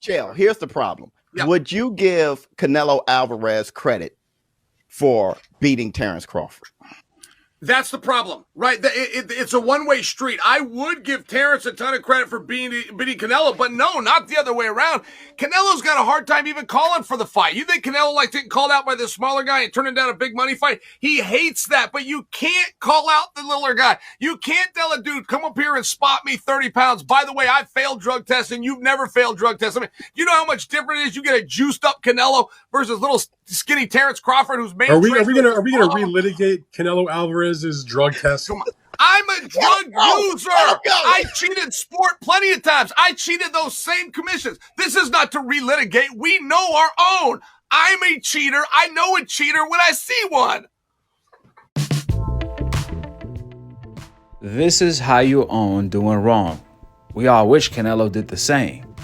Chael, here's the problem. Yeah. Would you give Canelo Alvarez credit for beating Terence Crawford? That's the problem, right? It's a one-way street. I would give Terence a ton of credit for beating Canelo, but no, not the other way around. Canelo's got a hard time even calling for the fight. You think Canelo likes getting called out by the smaller guy and turning down a big money fight? He hates that, but you can't call out the littler guy. You can't tell a dude, come up here and spot me 30 pounds. By the way, I failed drug testing. You've never failed drug tests. I mean, you know how much different it is? You get a juiced-up Canelo versus little skinny Terence Crawford, who's main. Are we gonna relitigate Canelo Alvarez's drug test? Come on. I'm a drug user. I cheated sport plenty of times. I cheated those same commissions. This is not to relitigate. We know our own. I'm a cheater. I know a cheater when I see one. This is how you own doing wrong. We all wish Canelo did the same.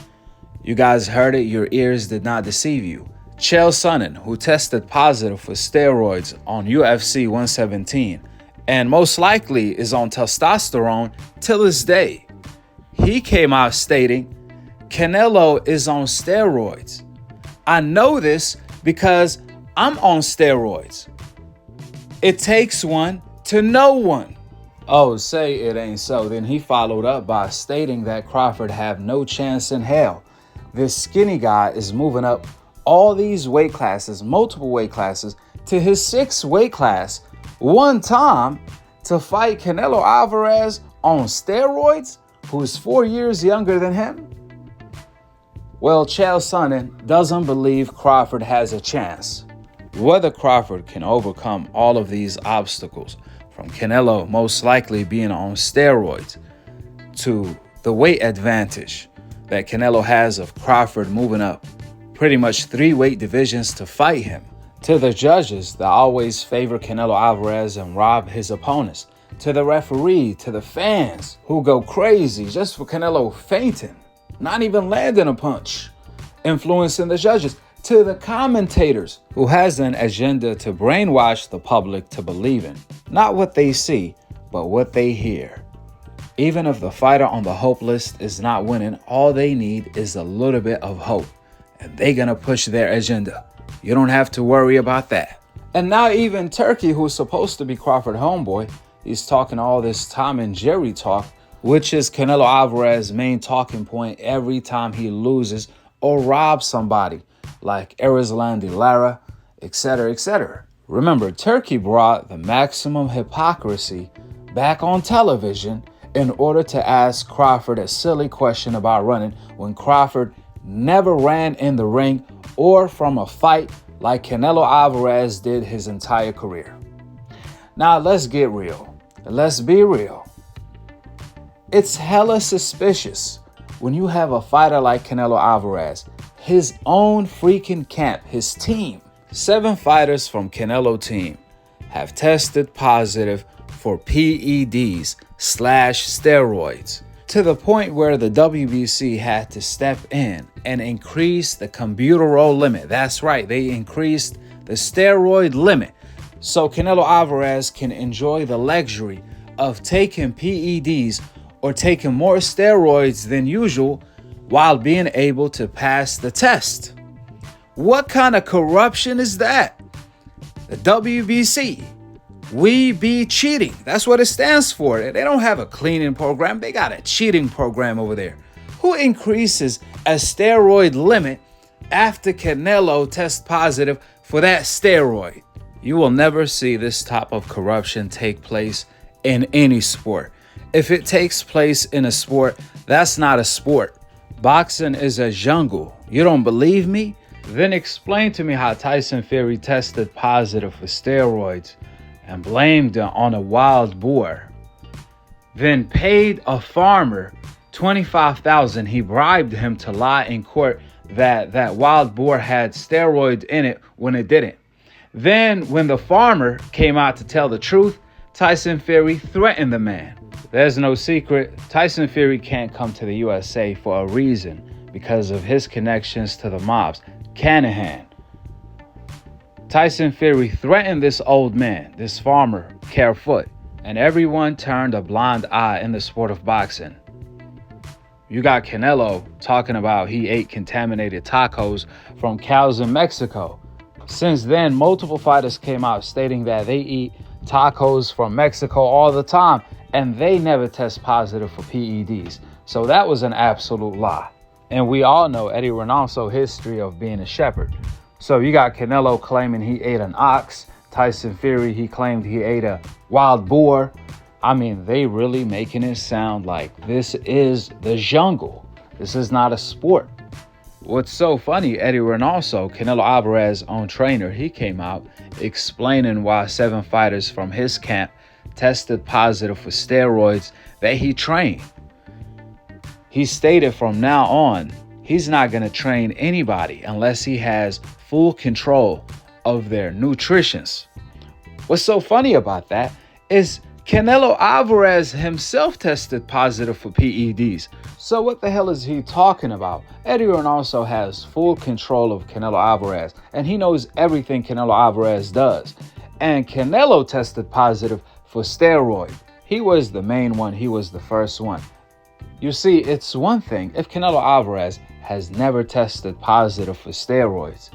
You guys heard it. Your ears did not deceive you. Chad Sonnen, who tested positive for steroids on UFC 117 and most likely is on testosterone till this day, he came out stating, Canelo is on steroids. I know this because I'm on steroids. It takes one to know one. Oh, say it ain't so. Then he followed up by stating that Crawford have no chance in hell. This skinny guy is moving up all these weight classes, multiple weight classes, to his 6th weight class one time to fight Canelo Alvarez on steroids, who is 4 years younger than him? Well, Chad Sonnen doesn't believe Crawford has a chance. Whether Crawford can overcome all of these obstacles, from Canelo most likely being on steroids, to the weight advantage that Canelo has of Crawford moving up pretty much 3 weight divisions to fight him, to the judges that always favor Canelo Alvarez and rob his opponents, to the referee, to the fans who go crazy just for Canelo fainting, not even landing a punch, influencing the judges, to the commentators who has an agenda to brainwash the public to believe in not what they see, but what they hear. Even if the fighter on the hope list is not winning, all they need is a little bit of hope, and they're gonna push their agenda. You don't have to worry about that. And now even Turkey, who's supposed to be Crawford homeboy, he's talking all this Tom and Jerry talk, which is Canelo Alvarez's main talking point every time he loses or robs somebody, like Erislandy Lara, etc., etc. Remember, Turkey brought the maximum hypocrisy back on television in order to ask Crawford a silly question about running when Crawford never ran in the ring or from a fight like Canelo Alvarez did his entire career. Now let's get real. Let's be real. It's hella suspicious when you have a fighter like Canelo Alvarez, his own freaking camp, his team. 7 fighters from Canelo team have tested positive for PEDs/steroids, to the point where the WBC had to step in and increase the combuterol limit. That's right, they increased the steroid limit so Canelo Alvarez can enjoy the luxury of taking PEDs or taking more steroids than usual while being able to pass the test. What kind of corruption is that? The WBC, we be cheating. That's what it stands for. They don't have a cleaning program. They got a cheating program over there. Who increases a steroid limit after Canelo tests positive for that steroid? You will never see this type of corruption take place in any sport. If it takes place in a sport, that's not a sport. Boxing is a jungle. You don't believe me? Then explain to me how Tyson Fury tested positive for steroids and blamed it on a wild boar. Then paid a farmer $25,000. He bribed him to lie in court that wild boar had steroids in it when it didn't. Then when the farmer came out to tell the truth, Tyson Fury threatened the man. There's no secret, Tyson Fury can't come to the USA for a reason, because of his connections to the mobs. Canahan. Tyson Fury threatened this old man, this farmer, Carefoot, and everyone turned a blind eye in the sport of boxing. You got Canelo talking about he ate contaminated tacos from cows in Mexico. Since then, multiple fighters came out stating that they eat tacos from Mexico all the time and they never test positive for PEDs. So that was an absolute lie. And we all know Eddie Reynoso's history of being a shepherd. So you got Canelo claiming he ate an ox. Tyson Fury, he claimed he ate a wild boar. I mean, they really making it sound like this is the jungle. This is not a sport. What's so funny, Eddie Reynoso, Canelo Alvarez's own trainer, he came out explaining why 7 fighters from his camp tested positive for steroids that he trained. He stated from now on, he's not going to train anybody unless he has full control of their nutrition. What's so funny about that is Canelo Alvarez himself tested positive for PEDs. So what the hell is he talking about? Eddie Reynoso has full control of Canelo Alvarez, and he knows everything Canelo Alvarez does. And Canelo tested positive for steroid. He was the main one. He was the first one. You see, it's one thing if Canelo Alvarez has never tested positive for steroids,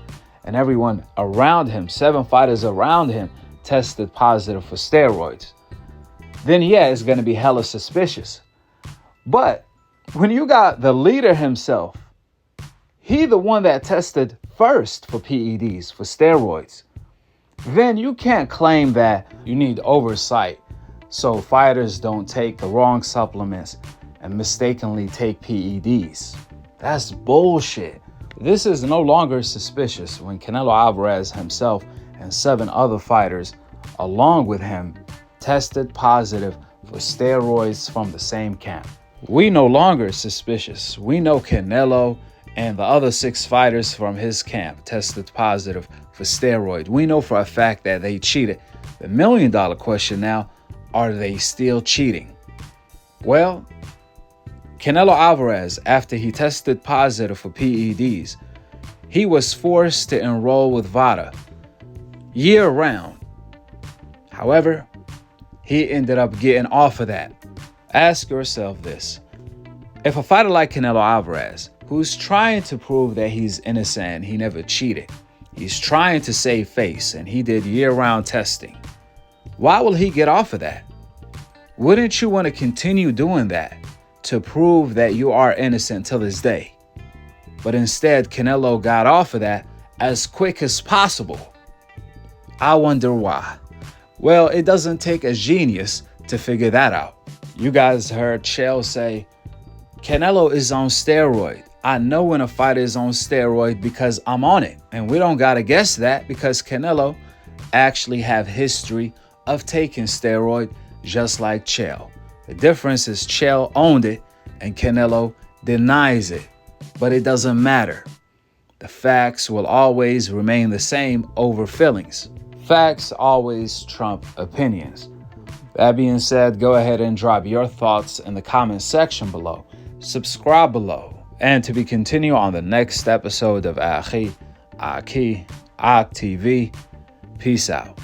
and everyone around him, 7 fighters around him, tested positive for steroids, then yeah, it's going to be hella suspicious. But when you got the leader himself, he the one that tested first for PEDs, for steroids, then you can't claim that you need oversight so fighters don't take the wrong supplements and mistakenly take PEDs. That's bullshit. This is no longer suspicious when Canelo Alvarez himself and 7 other fighters along with him tested positive for steroids from the same camp. We no longer suspicious. We know Canelo and the other 6 fighters from his camp tested positive for steroids. We know for a fact that they cheated. The $1 million question now, are they still cheating? Well, Canelo Alvarez, after he tested positive for PEDs, he was forced to enroll with VADA year-round. However, he ended up getting off of that. Ask yourself this. If a fighter like Canelo Alvarez, who's trying to prove that he's innocent and he never cheated, he's trying to save face and he did year-round testing, why will he get off of that? Wouldn't you want to continue doing that to prove that you are innocent till this day? But instead, Canelo got off of that as quick as possible. I wonder why. Well, it doesn't take a genius to figure that out. You guys heard Chael say, Canelo is on steroid. I know when a fighter is on steroid because I'm on it. And we don't gotta guess that because Canelo actually have history of taking steroid just like Chael. The difference is Chael owned it and Canelo denies it. But it doesn't matter. The facts will always remain the same over feelings. Facts always trump opinions. That being said, go ahead and drop your thoughts in the comment section below. Subscribe below. And to be continued on the next episode of Akhi, Akhi TV. Peace out.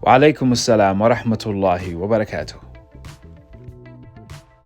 Wa alaikum assalam wa rahmatullahi wa barakatuh.